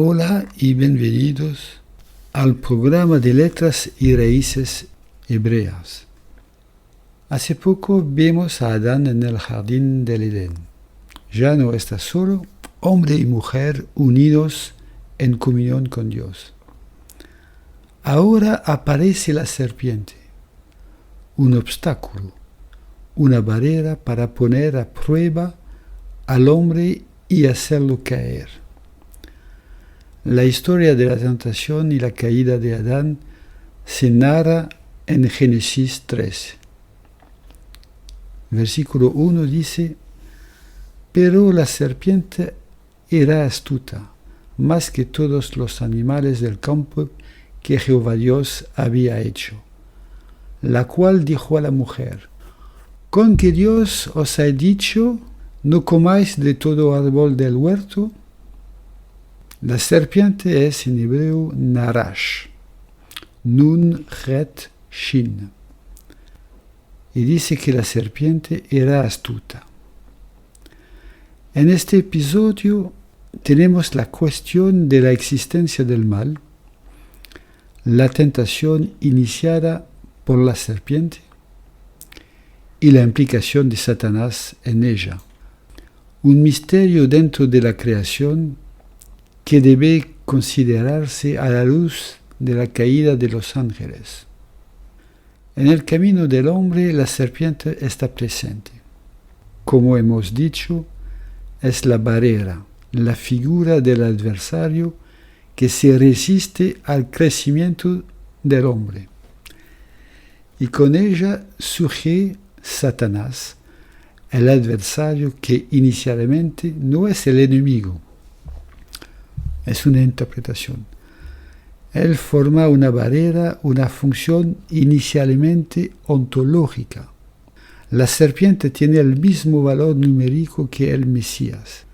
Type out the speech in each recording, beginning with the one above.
Hola y bienvenidos al programa de Letras y Raíces Hebreas. Hace poco vimos a Adán en el jardín del Edén. Ya no está solo, hombre y mujer unidos en comunión con Dios. Ahora aparece la serpiente, un obstáculo, una barrera para poner a prueba al hombre y hacerlo caer. La historia de la tentación y la caída de Adán se narra en Génesis 13. Versículo 1 dice: Pero la serpiente era astuta, más que todos los animales del campo que Jehová Dios había hecho, la cual dijo a la mujer: ¿Con que Dios os ha dicho, no comáis de todo árbol del huerto? La serpiente es en hebreo narash, nun het shin, y dice que la serpiente era astuta. En este episodio tenemos la cuestión de la existencia del mal, la tentación iniciada por la serpiente y la implicación de Satanás en ella. Un misterio dentro de la creación que debe considerarse a la luz de la caída de los ángeles. En el camino del hombre la serpiente está presente. Como hemos dicho, es la barrera, la figura del adversario que se resiste al crecimiento del hombre. Y con ella surge Satanás, el adversario que inicialmente no es el enemigo. Es una interpretación. Él forma una barrera, una función inicialmente ontológica. La serpiente tiene el mismo valor numérico que el Mesías,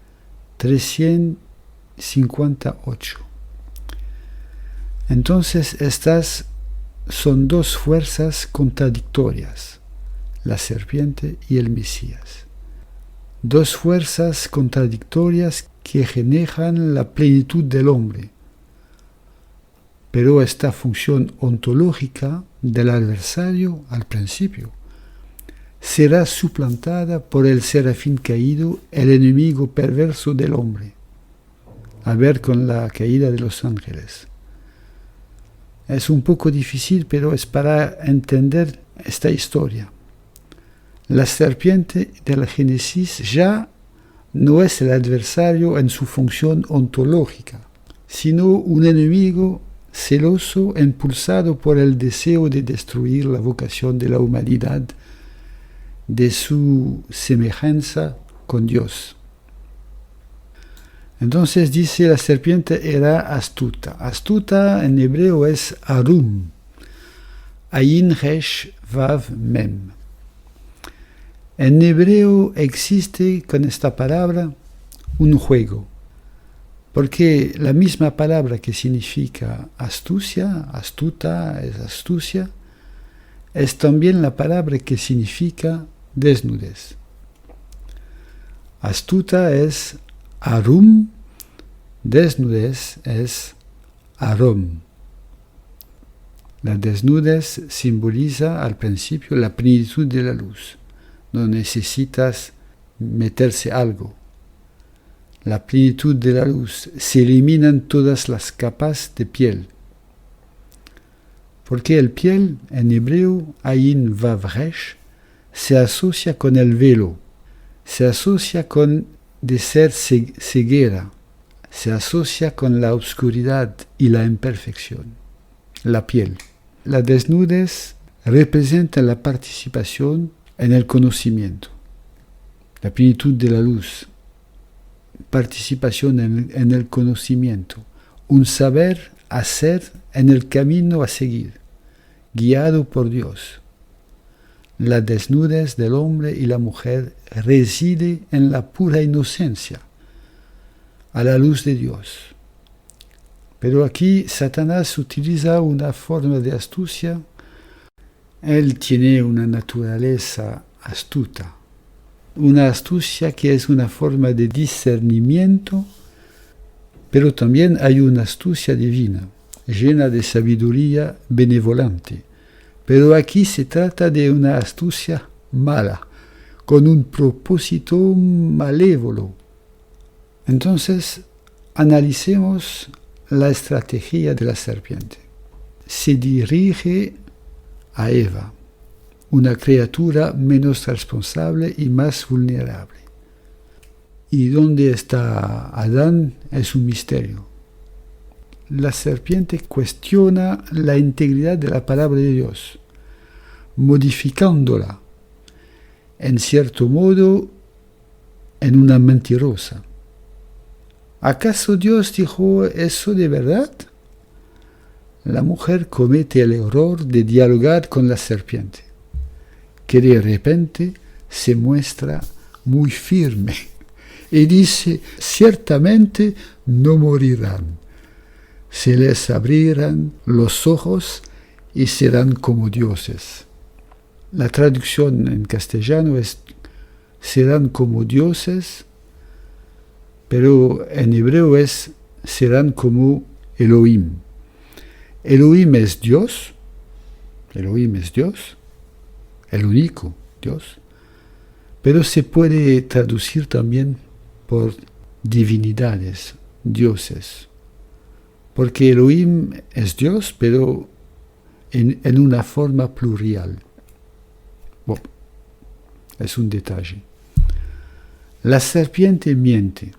358. Entonces estas son dos fuerzas contradictorias, la serpiente y el Mesías. Dos fuerzas contradictorias que generan la plenitud del hombre. Pero esta función ontológica del adversario al principio será suplantada por el serafín caído, el enemigo perverso del hombre. A ver con la caída de los ángeles. Es un poco difícil, pero es para entender esta historia. La serpiente del Génesis ya no es el adversario en su función ontológica, sino un enemigo celoso impulsado por el deseo de destruir la vocación de la humanidad, de su semejanza con Dios. Entonces dice, la serpiente era astuta. Astuta en hebreo es arum, ayin resh vav mem. En hebreo existe con esta palabra un juego, porque la misma palabra que significa astucia, astuta es astucia, es también la palabra que significa desnudez. Astuta es arum, desnudez es arom. La desnudez simboliza al principio la plenitud de la luz. No necesitas meterse algo. La plenitud de la luz. Se eliminan todas las capas de piel. Porque el piel, en hebreo, ayin vav resh, se asocia con el velo. Se asocia con de ser ceguera. Se asocia con la oscuridad y la imperfección. La piel. La desnudez representa la participación en el conocimiento, la plenitud de la luz, participación en el conocimiento, un saber hacer en el camino a seguir, guiado por Dios. La desnudez del hombre y la mujer reside en la pura inocencia, a la luz de Dios. Pero aquí Satanás utiliza una forma de astucia. Él tiene una naturaleza astuta, una astucia que es una forma de discernimiento Pero también hay una astucia divina, llena de sabiduría benevolente. Pero aquí se trata de una astucia mala, con un propósito malévolo. Entonces, analicemos la estrategia de la serpiente. Se dirige a Eva, una criatura menos responsable y más vulnerable. Y dónde está Adán es un misterio. La serpiente cuestiona la integridad de la palabra de Dios, modificándola, en cierto modo, en una mentirosa. ¿Acaso Dios dijo eso de verdad? La mujer comete el error de dialogar con la serpiente, que de repente se muestra muy firme y dice: ciertamente no morirán, se les abrirán los ojos y serán como dioses. La traducción en castellano es serán como dioses, pero en hebreo es serán como Elohim. Elohim es Dios, el único Dios, pero se puede traducir también por divinidades, dioses, porque Elohim es Dios, pero en una forma plural. Bueno, es un detalle. La serpiente miente.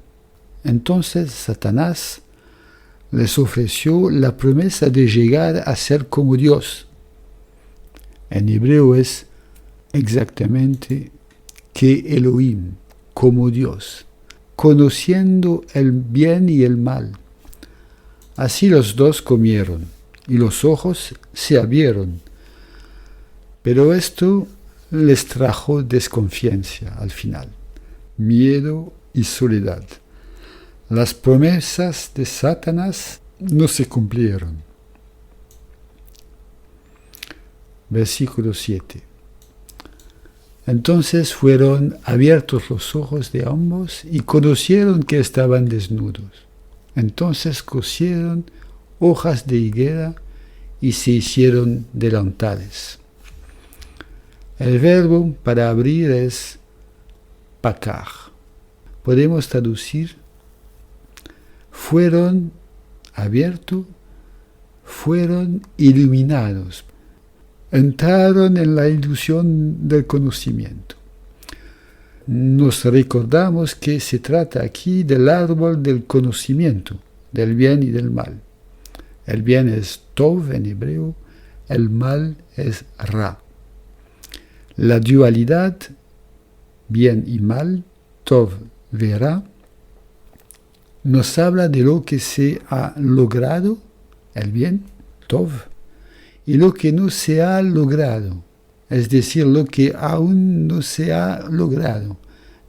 Entonces Satanás les ofreció la promesa de llegar a ser como Dios. En hebreo es exactamente que Elohim, como Dios, conociendo el bien y el mal. Así los dos comieron, y los ojos se abrieron. Pero esto les trajo desconfianza al final, miedo y soledad. Las promesas de Satanás no se cumplieron. Versículo 7. Entonces fueron abiertos los ojos de ambos y conocieron que estaban desnudos. Entonces cosieron hojas de higuera y se hicieron delantales. El verbo para abrir es pakar. Podemos traducir: fueron abiertos, fueron iluminados, entraron en la ilusión del conocimiento. Nos recordamos que se trata aquí del árbol del conocimiento, del bien y del mal. El bien es tov en hebreo, el mal es ra. La dualidad, bien y mal, tov verá, nos habla de lo que se ha logrado, el bien, tov, y lo que no se ha logrado, es decir, lo que aún no se ha logrado,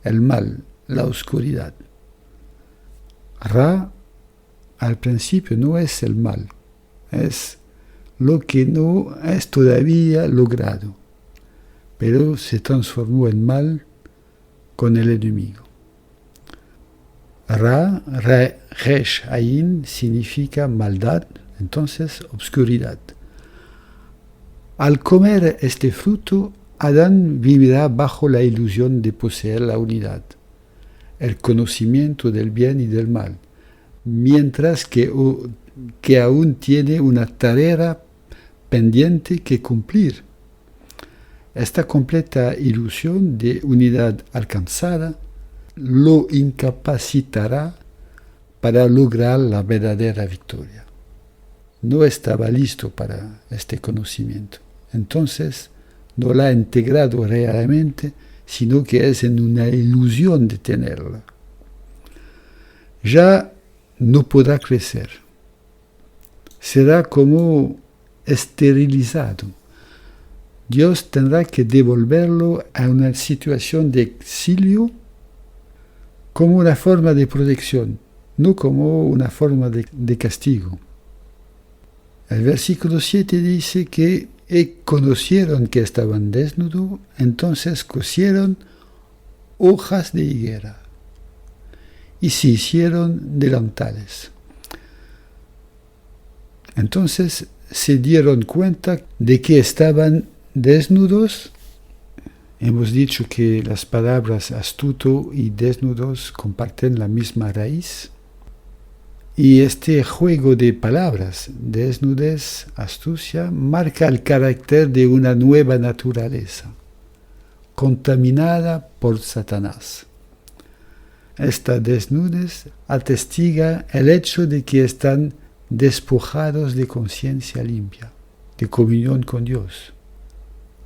el mal, la oscuridad. Ra, al principio, no es el mal, es lo que no es todavía logrado, pero se transformó en mal con el enemigo. Ra, resh, ayin, significa maldad, entonces obscuridad. Al comer este fruto, Adán vivirá bajo la ilusión de poseer la unidad, el conocimiento del bien y del mal, mientras que aún tiene una tarea pendiente que cumplir. Esta completa ilusión de unidad alcanzada lo incapacitará para lograr la verdadera victoria. No estaba listo para este conocimiento. Entonces, no la ha integrado realmente, sino que es en una ilusión de tenerla. Ya no podrá crecer. Será como esterilizado. Dios tendrá que devolverlo a una situación de exilio como una forma de protección, no como una forma de castigo. El versículo 7 dice que conocieron que estaban desnudos, entonces cosieron hojas de higuera y se hicieron delantales. Entonces se dieron cuenta de que estaban desnudos. Hemos dicho que las palabras astuto y desnudos comparten la misma raíz. Y este juego de palabras, desnudez, astucia, marca el carácter de una nueva naturaleza, contaminada por Satanás. Esta desnudez atestiga el hecho de que están despojados de conciencia limpia, de comunión con Dios,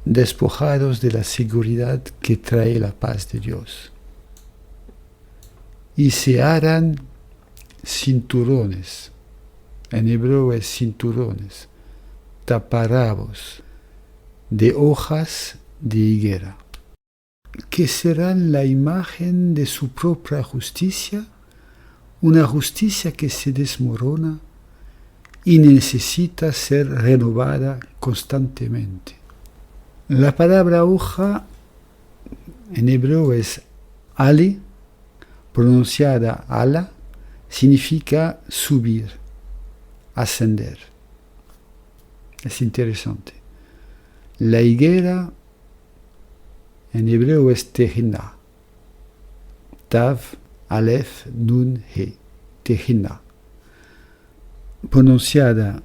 despojados de la seguridad que trae la paz de Dios. Y se harán cinturones, en hebreo es cinturones, taparrabos, de hojas de higuera, que serán la imagen de su propia justicia, una justicia que se desmorona y necesita ser renovada constantemente. La palabra hoja en hebreo es ale, pronunciada ala, significa subir, ascender. Es interesante. La higuera en hebreo es tehina. Tav, alef, nun, he. Tehina. Pronunciada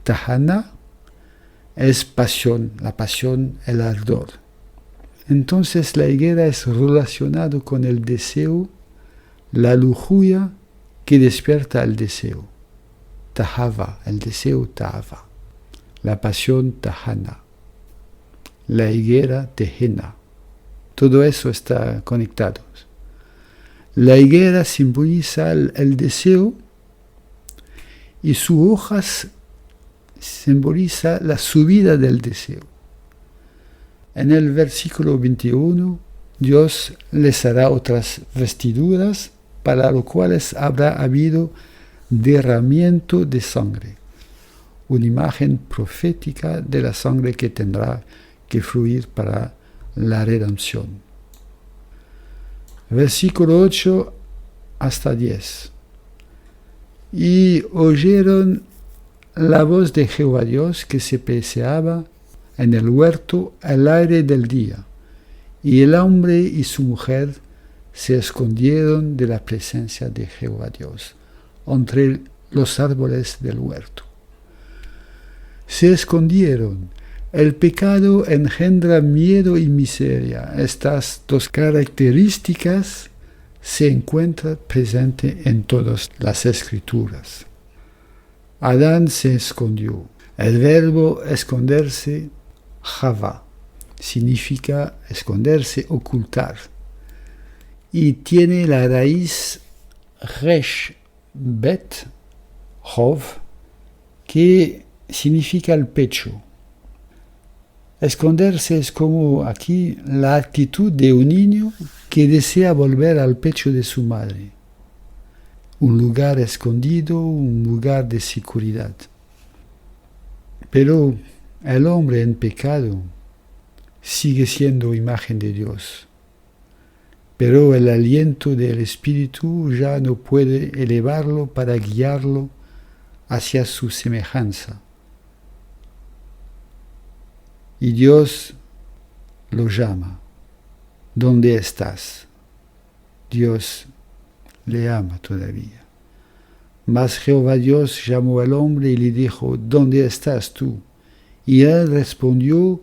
tahana es pasión, la pasión, el ardor. Entonces la higuera es relacionado con el deseo, la lujuria que despierta el deseo. Tahava, el deseo tahava. La pasión tahana. La higuera tehena. Todo eso está conectado. La higuera simboliza el deseo y sus hojas simboliza la subida del deseo. En el versículo 21, Dios les hará otras vestiduras, para lo cuales habrá habido derramamiento de sangre, una imagen profética de la sangre que tendrá que fluir para la redención. Versículo 8 hasta 10. Y oyeron la voz de Jehová Dios que se paseaba en el huerto al aire del día, y el hombre y su mujer se escondieron de la presencia de Jehová Dios entre los árboles del huerto. Se escondieron. El pecado engendra miedo y miseria. Estas dos características se encuentran presentes en todas las escrituras. Adán se escondió. El verbo esconderse, Java, significa esconderse, ocultar. Y tiene la raíz resh bet, hov, que significa el pecho. Esconderse es como aquí la actitud de un niño que desea volver al pecho de su madre. Un lugar escondido, un lugar de seguridad. Pero el hombre en pecado sigue siendo imagen de Dios. Pero el aliento del Espíritu ya no puede elevarlo para guiarlo hacia su semejanza. Y Dios lo llama. ¿Dónde estás? Dios le ama todavía. Mas Jehová Dios llamó al hombre y le dijo, ¿dónde estás tú? Y él respondió,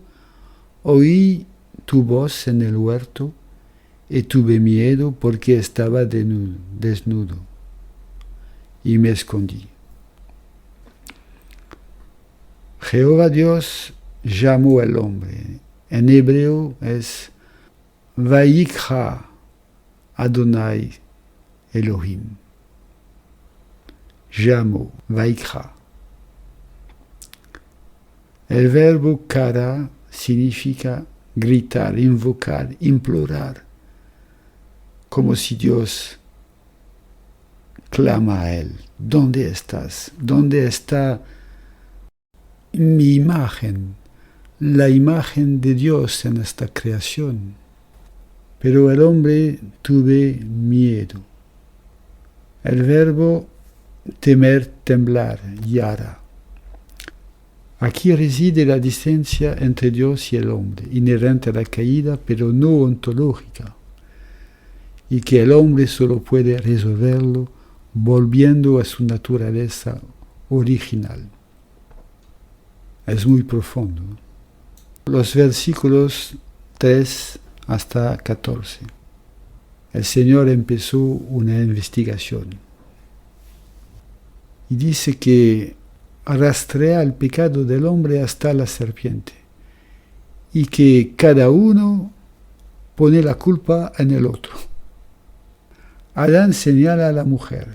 oí tu voz en el huerto y tuve miedo porque estaba desnudo y me escondí. Jehová Dios llamó al hombre. En hebreo es Vayikra Adonai Elohim. Llamó, Vayikra. El verbo kara significa gritar, invocar, implorar, como si Dios clama a él. ¿Dónde estás? ¿Dónde está mi imagen? La imagen de Dios en esta creación. Pero el hombre tuvo miedo. El verbo temer, temblar, yara. Aquí reside la distancia entre Dios y el hombre, inherente a la caída, pero no ontológica, y que el hombre solo puede resolverlo volviendo a su naturaleza original. Es muy profundo. Los versículos 3 hasta 14. El Señor empezó una investigación y dice que rastrea el pecado del hombre hasta la serpiente y que cada uno pone la culpa en el otro. Adán señala a la mujer.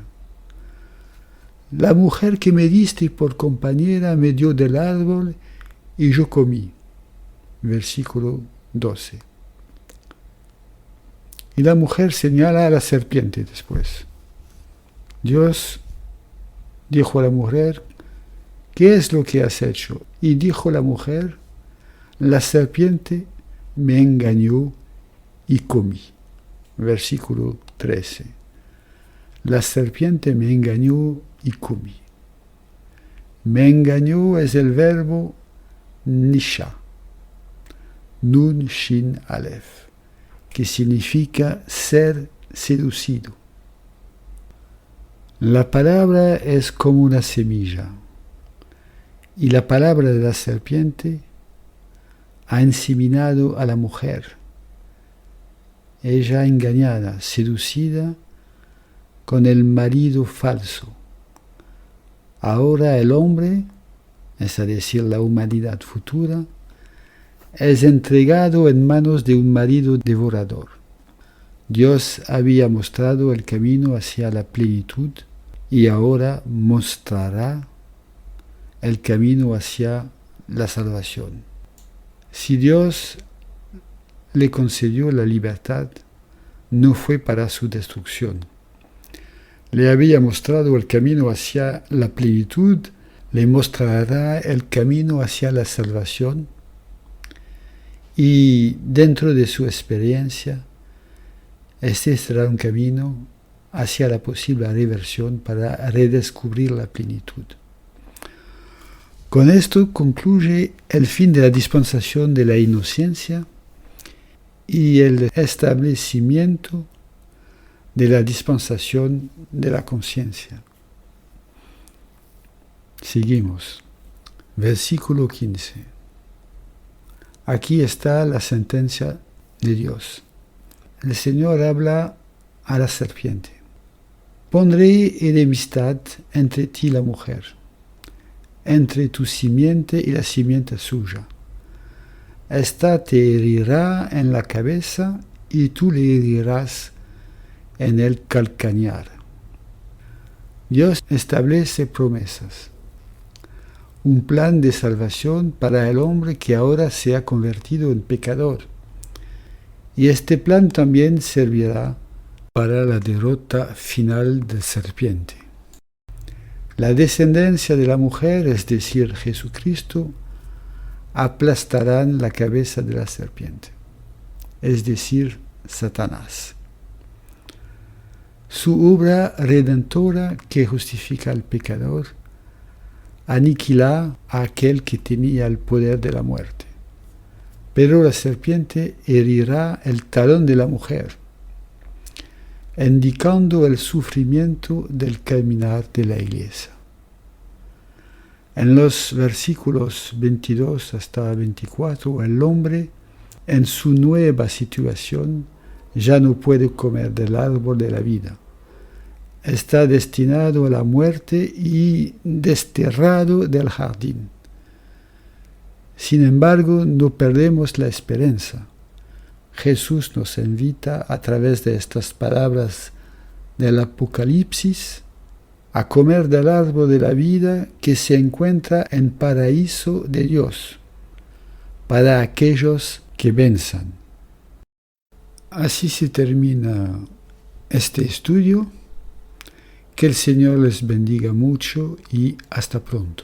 La mujer que me diste por compañera me dio del árbol y yo comí. Versículo 12. Y la mujer señala a la serpiente después. Dios dijo a la mujer, ¿qué es lo que has hecho? Y dijo la mujer, la serpiente me engañó y comí. Versículo 13. La serpiente me engañó y comí. Me engañó es el verbo nisha, nun shin alef, que significa ser seducido. La palabra es como una semilla. Y la palabra de la serpiente ha enseminado a la mujer, ella engañada, seducida con el marido falso. Ahora el hombre, es decir, la humanidad futura, es entregado en manos de un marido devorador. Dios había mostrado el camino hacia la plenitud y ahora mostrará el camino hacia la salvación. Si Dios le concedió la libertad, no fue para su destrucción. Le había mostrado el camino hacia la plenitud, le mostrará el camino hacia la salvación y dentro de su experiencia, este será un camino hacia la posible reversión para redescubrir la plenitud. Con esto concluye el fin de la dispensación de la inocencia y el establecimiento de la dispensación de la conciencia. Seguimos. Versículo 15. Aquí está la sentencia de Dios. El Señor habla a la serpiente. Pondré enemistad entre ti y la mujer, entre tu simiente y la simiente suya. Esta te herirá en la cabeza y tú le herirás en el calcañar. Dios establece promesas, un plan de salvación para el hombre que ahora se ha convertido en pecador. Y este plan también servirá para la derrota final del serpiente. La descendencia de la mujer, es decir, Jesucristo, aplastarán la cabeza de la serpiente, es decir, Satanás. Su obra redentora que justifica al pecador aniquila a aquel que tenía el poder de la muerte. Pero la serpiente herirá el talón de la mujer, indicando el sufrimiento del caminar de la Iglesia. En los versículos 22 hasta 24, el hombre, en su nueva situación, ya no puede comer del árbol de la vida. Está destinado a la muerte y desterrado del jardín. Sin embargo, no perdemos la esperanza. Jesús nos invita a través de estas palabras del Apocalipsis a comer del árbol de la vida que se encuentra en paraíso de Dios para aquellos que venzan. Así se termina este estudio. Que el Señor les bendiga mucho y hasta pronto.